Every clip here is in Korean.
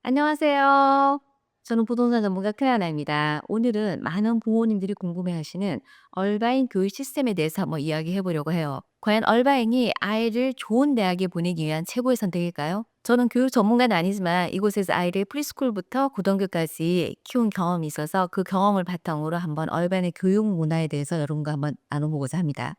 안녕하세요. 저는 부동산 전문가 클라나입니다. 오늘은 많은 부모님들이 궁금해하시는 얼바인 교육 시스템에 대해서 한번 이야기해 보려고 해요. 과연 얼바인이 아이를 좋은 대학에 보내기 위한 최고의 선택일까요? 저는 교육 전문가는 아니지만 이곳에서 아이를 프리스쿨부터 고등교까지 키운 경험이 있어서 그 경험을 바탕으로 한번 얼바인의 교육 문화에 대해서 여러분과 한번 나눠보고자 합니다.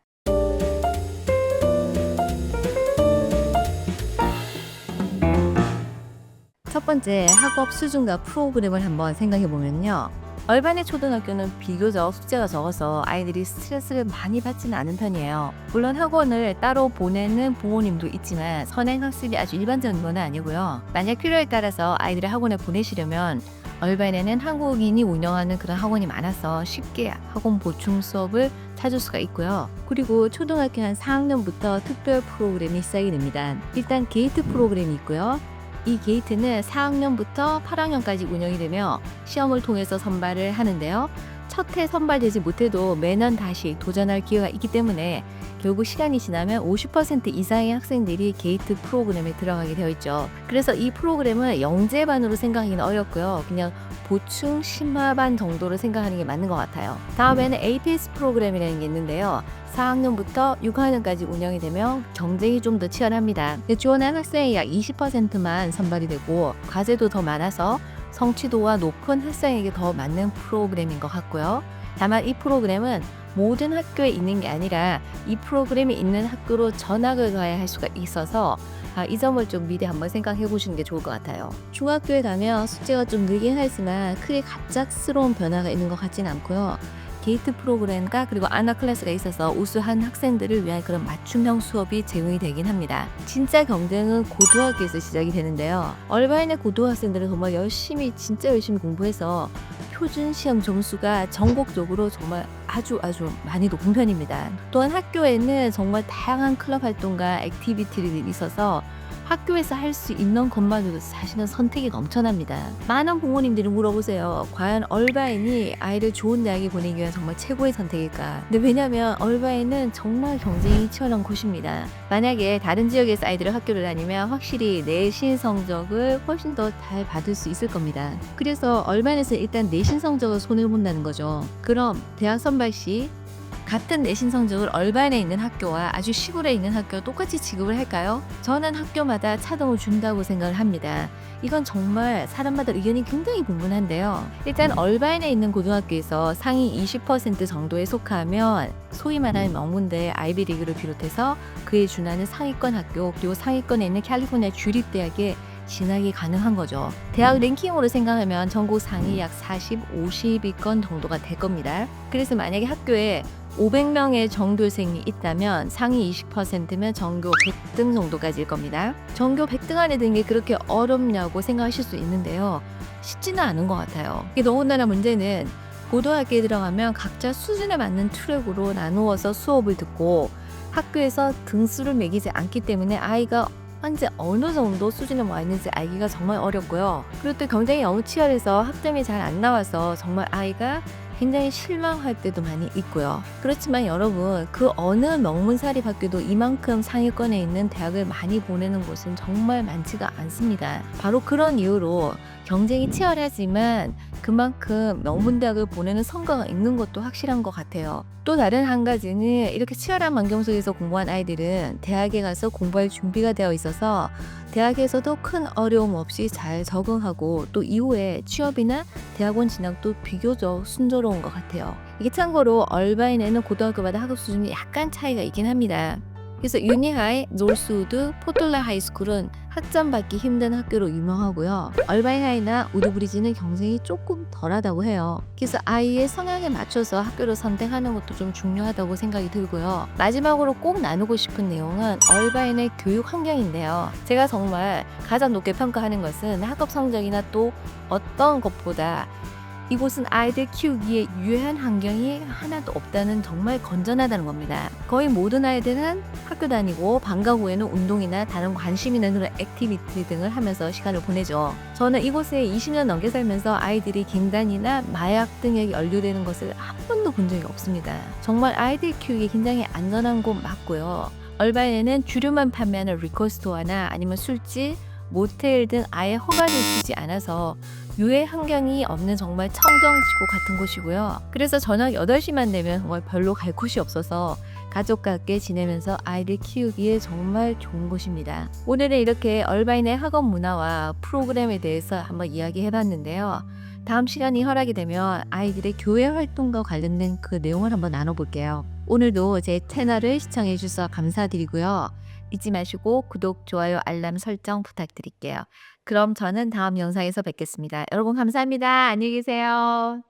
첫 번째, 학업 수준과 프로그램을 한번 생각해 보면요. 얼반의 초등학교는 비교적 숙제가 적어서 아이들이 스트레스를 많이 받지는 않은 편이에요. 물론 학원을 따로 보내는 부모님도 있지만 선행 학습이 아주 일반적인 건 아니고요. 만약 필요에 따라서 아이들을 학원에 보내시려면 얼반에는 한국인이 운영하는 그런 학원이 많아서 쉽게 학원 보충 수업을 찾을 수가 있고요. 그리고 초등학교 한 4학년부터 특별 프로그램이 시작이 됩니다. 일단 게이트 프로그램이 있고요. 이 게이트는 4학년부터 8학년까지 운영이 되며 시험을 통해서 선발을 하는데요. 첫 해 선발되지 못해도 매년 다시 도전할 기회가 있기 때문에 결국 시간이 지나면 50% 이상의 학생들이 게이트 프로그램에 들어가게 되어 있죠. 그래서 이 프로그램은 영재반으로 생각하기는 어렵고요. 그냥 보충 심화반 정도로 생각하는 게 맞는 것 같아요. 다음에는 APS 프로그램이라는 게 있는데요. 4학년부터 6학년까지 운영이 되며 경쟁이 좀 더 치열합니다. 지원한 학생의 약 20%만 선발이 되고 과제도 더 많아서 성취도가 높은 학생에게 더 맞는 프로그램인 것 같고요. 다만 이 프로그램은 모든 학교에 있는 게 아니라 이 프로그램이 있는 학교로 전학을 가야 할 수가 있어서 이 점을 좀 미리 한번 생각해 보시는 게 좋을 것 같아요. 중학교에 가면 숙제가 좀 늘긴 하지만 크게 갑작스러운 변화가 있는 것 같지는 않고요. 게이트 프로그램과 그리고 아나 클래스가 있어서 우수한 학생들을 위한 그런 맞춤형 수업이 제공이 되긴 합니다. 진짜 경쟁은 고등학교에서 시작이 되는데요. 얼바인의 고등학생들은 정말 진짜 열심히 공부해서 표준 시험 점수가 전국적으로 정말 아주 많이 높은 편입니다. 또한 학교에는 정말 다양한 클럽 활동과 액티비티들이 있어서 학교에서 할 수 있는 것만으로도 사실은 선택이 넘쳐납니다. 많은 부모님들이 물어보세요. 과연 얼바인이 아이를 좋은 대학에 보내기 위한 정말 최고의 선택일까? 근데 왜냐면 얼바인은 정말 경쟁이 치열한 곳입니다. 만약에 다른 지역에서 아이들을 학교를 다니면 확실히 내신 성적을 훨씬 더 잘 받을 수 있을 겁니다. 그래서 얼바인에서 일단 내신 성적을 손해 본다는 거죠. 그럼 대학 선발 시 같은 내신 성적을 얼반에 있는 학교와 아주 시골에 있는 학교 똑같이 지급을 할까요? 저는 학교마다 차등을 준다고 생각을 합니다. 이건 정말 사람마다 의견이 굉장히 분분한데요. 일단 얼반에 있는 고등학교에서 상위 20% 정도에 속하면 소위 말하는 명문대 아이비리그를 비롯해서 그에 준하는 상위권 학교 그리고 상위권에 있는 캘리포니아 주립대학에 진학이 가능한 거죠. 대학 랭킹으로 생각하면 전국 상위 약 40, 50위권 정도가 될 겁니다. 그래서 만약에 학교에 500명의 전교생이 있다면 상위 20%면 전교 100등 정도까지일 겁니다. 전교 100등 안에 드는 게 그렇게 어렵냐고 생각하실 수 있는데요. 쉽지는 않은 것 같아요. 이게 더군다나 문제는 고등학교에 들어가면 각자 수준에 맞는 트랙으로 나누어서 수업을 듣고 학교에서 등수를 매기지 않기 때문에 아이가 현재 어느 정도 수준에 와 있는지 알기가 정말 어렵고요. 그리고 또 경쟁이 너무 치열해서 학점이 잘 안 나와서 정말 아이가 굉장히 실망할 때도 많이 있고요. 그렇지만 여러분, 그 어느 명문사립 학교도 이만큼 상위권에 있는 대학을 많이 보내는 곳은 정말 많지가 않습니다. 바로 그런 이유로 경쟁이 치열하지만 그만큼 명문대학을 보내는 성과가 있는 것도 확실한 것 같아요. 또 다른 한 가지는 이렇게 치열한 환경 속에서 공부한 아이들은 대학에 가서 공부할 준비가 되어 있어서 대학에서도 큰 어려움 없이 잘 적응하고 또 이후에 취업이나 대학원 진학도 비교적 순조로운 것 같아요. 이게 참고로 얼바인에는 고등학교마다 학업 수준이 약간 차이가 있긴 합니다. 그래서 유니하이, 놀스우드, 포톨라 하이스쿨은 학점 받기 힘든 학교로 유명하고요. 얼바인하이나 우드브리지는 경쟁이 조금 덜하다고 해요. 그래서 아이의 성향에 맞춰서 학교를 선택하는 것도 좀 중요하다고 생각이 들고요. 마지막으로 꼭 나누고 싶은 내용은 얼바인의 교육 환경인데요. 제가 정말 가장 높게 평가하는 것은 학업 성적이나 또 어떤 것보다 이곳은 아이들 키우기에 유해한 환경이 하나도 없다는 정말 건전하다는 겁니다. 거의 모든 아이들은 학교 다니고 방과 후에는 운동이나 다른 관심 있는 그런 액티비티 등을 하면서 시간을 보내죠. 저는 이곳에 20년 넘게 살면서 아이들이 갱단이나 마약 등에 연루되는 것을 한 번도 본 적이 없습니다. 정말 아이들 키우기 굉장히 안전한 곳 맞고요. 얼바인에는 주류만 판매하는 리콜 스토어나 아니면 술집, 모텔 등 아예 허가를 주지 않아서 유해 환경이 없는 정말 청정지구 같은 곳이고요. 그래서 저녁 8시만 되면 정말 별로 갈 곳이 없어서 가족과 함께 지내면서 아이를 키우기에 정말 좋은 곳입니다. 오늘은 이렇게 얼바인의 학업 문화와 프로그램에 대해서 한번 이야기해 봤는데요. 다음 시간이 허락이 되면 아이들의 교회 활동과 관련된 그 내용을 한번 나눠볼게요. 오늘도 제 채널을 시청해 주셔서 감사드리고요. 잊지 마시고 구독, 좋아요, 알람 설정 부탁드릴게요. 그럼 저는 다음 영상에서 뵙겠습니다. 여러분 감사합니다. 안녕히 계세요.